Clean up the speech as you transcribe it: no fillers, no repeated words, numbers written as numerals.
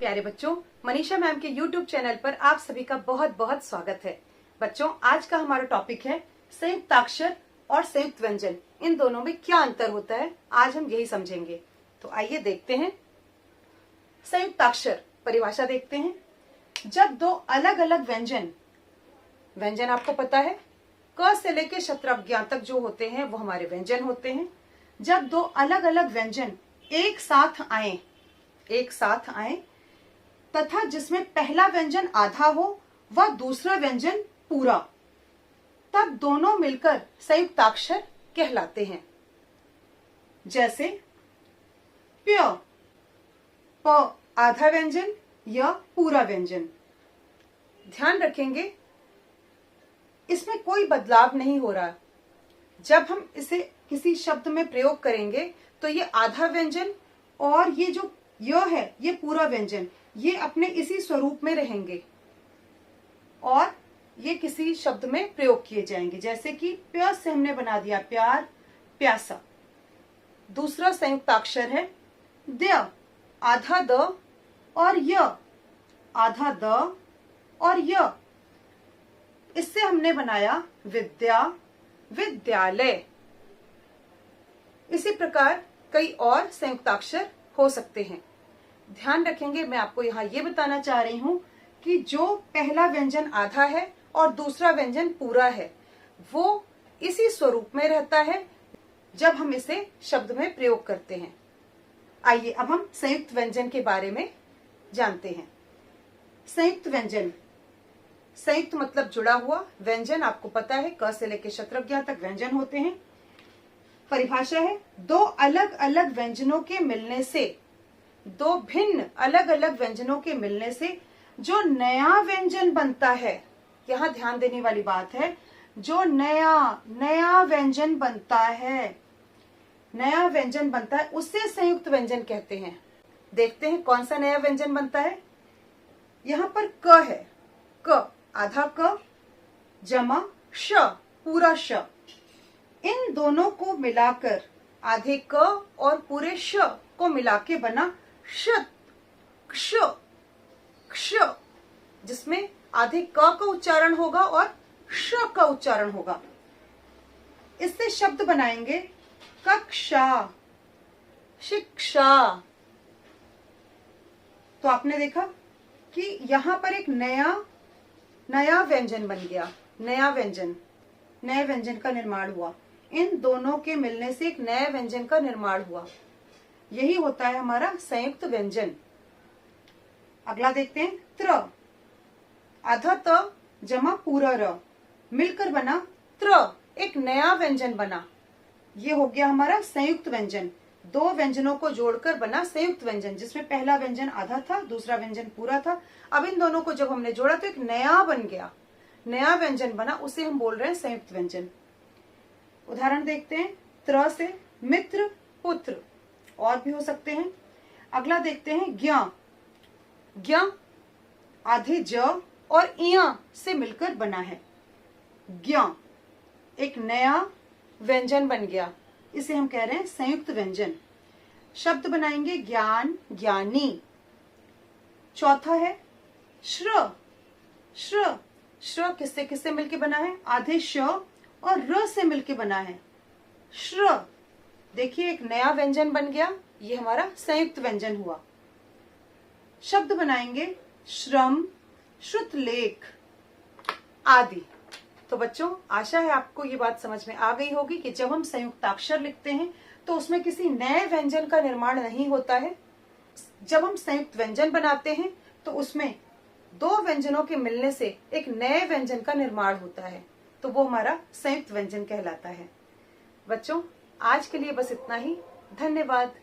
प्यारे बच्चों, मनीषा मैम के YouTube चैनल पर आप सभी का बहुत बहुत स्वागत है। बच्चों, आज का हमारा टॉपिक है संयुक्ताक्षर और संयुक्त व्यंजन। इन दोनों में क्या अंतर होता है, आज हम यही समझेंगे। तो आइए देखते हैं। संयुक्ताक्षर परिभाषा देखते हैं। जब दो अलग अलग व्यंजन आपको पता है, क से लेकर शत्रज्ञ तक जो होते हैं वो हमारे व्यंजन होते हैं। जब दो अलग अलग व्यंजन एक साथ आए तथा जिसमें पहला व्यंजन आधा हो व दूसरा व्यंजन पूरा, तब दोनों मिलकर संयुक्ताक्षर कहलाते हैं। जैसे प्य, प आधा व्यंजन या पूरा व्यंजन। ध्यान रखेंगे, इसमें कोई बदलाव नहीं हो रहा। जब हम इसे किसी शब्द में प्रयोग करेंगे तो ये आधा व्यंजन और ये जो य है ये पूरा व्यंजन, ये अपने इसी स्वरूप में रहेंगे और ये किसी शब्द में प्रयोग किए जाएंगे। जैसे कि प्य से हमने बना दिया प्यार, प्यासा। दूसरा संयुक्ताक्षर है द्य, आधा द और य, आधा द और य। इससे हमने बनाया विद्या, विद्यालय। इसी प्रकार कई और संयुक्ताक्षर हो सकते हैं। ध्यान रखेंगे, मैं आपको यहाँ ये बताना चाह रही हूँ कि जो पहला व्यंजन आधा है और दूसरा व्यंजन पूरा है, वो इसी स्वरूप में रहता है जब हम इसे शब्द में प्रयोग करते हैं। आइए अब हम संयुक्त व्यंजन के बारे में जानते हैं। संयुक्त व्यंजन, संयुक्त मतलब जुड़ा हुआ, व्यंजन आपको पता है क से लेकर शत्रज्ञ तक व्यंजन होते हैं। परिभाषा है दो अलग अलग व्यंजनों के मिलने से, दो भिन्न अलग अलग व्यंजनों के मिलने से जो नया व्यंजन बनता है। यहाँ ध्यान देने वाली बात है, जो नया व्यंजन बनता है, नया व्यंजन बनता है उसे संयुक्त व्यंजन कहते हैं। देखते हैं कौन सा नया व्यंजन बनता है। यहाँ पर क है, क आधा क जमा श पूरा श। इन दोनों को मिलाकर आधे क और पूरे श को मिला के बना शत, क्ष, क्ष, जिसमें आधे क का उच्चारण होगा और श का उच्चारण होगा। इससे शब्द बनाएंगे कक्षा, शिक्षा। तो आपने देखा कि यहाँ पर एक नया व्यंजन बन गया, नए व्यंजन का निर्माण हुआ। इन दोनों के मिलने से एक नए व्यंजन का निर्माण हुआ। यही होता है हमारा संयुक्त व्यंजन। अगला देखते हैं त्र, आधा त जमा पूरा र, मिलकर बना त्र, एक नया व्यंजन बना। ये हो गया हमारा संयुक्त व्यंजन। दो व्यंजनों को जोड़कर बना संयुक्त व्यंजन, जिसमें पहला व्यंजन आधा था, दूसरा व्यंजन पूरा था। अब इन दोनों को जब हमने जोड़ा तो एक नया बन गया, नया व्यंजन बना, उसे हम बोल रहे हैं संयुक्त व्यंजन। उदाहरण देखते हैं, त्र से मित्र, पुत्र, और भी हो सकते हैं। अगला देखते हैं ज्ञ, ज्ञ आधे ज और इया से मिलकर बना है ज्ञ, एक नया व्यंजन बन गया, इसे हम कह रहे हैं संयुक्त व्यंजन। शब्द बनाएंगे ज्ञान, ज्ञानी। चौथा है श्र, श्र, श्र किससे किससे मिलके बना है, आधे श और र से मिलके बना है श्र। देखिए एक नया व्यंजन बन गया, ये हमारा संयुक्त व्यंजन हुआ। शब्द बनाएंगे श्रम, श्रुतलेख आदि। तो बच्चों, आशा है आपको ये बात समझ में आ गई होगी कि जब हम संयुक्ताक्षर लिखते हैं तो उसमें किसी नए व्यंजन का निर्माण नहीं होता है। जब हम संयुक्त व्यंजन बनाते हैं तो उसमें दो व्यंजनों के मिलने से एक नए व्यंजन का निर्माण होता है, तो वो हमारा संयुक्त व्यंजन कहलाता है। बच्चों, आज के लिए बस इतना ही। धन्यवाद।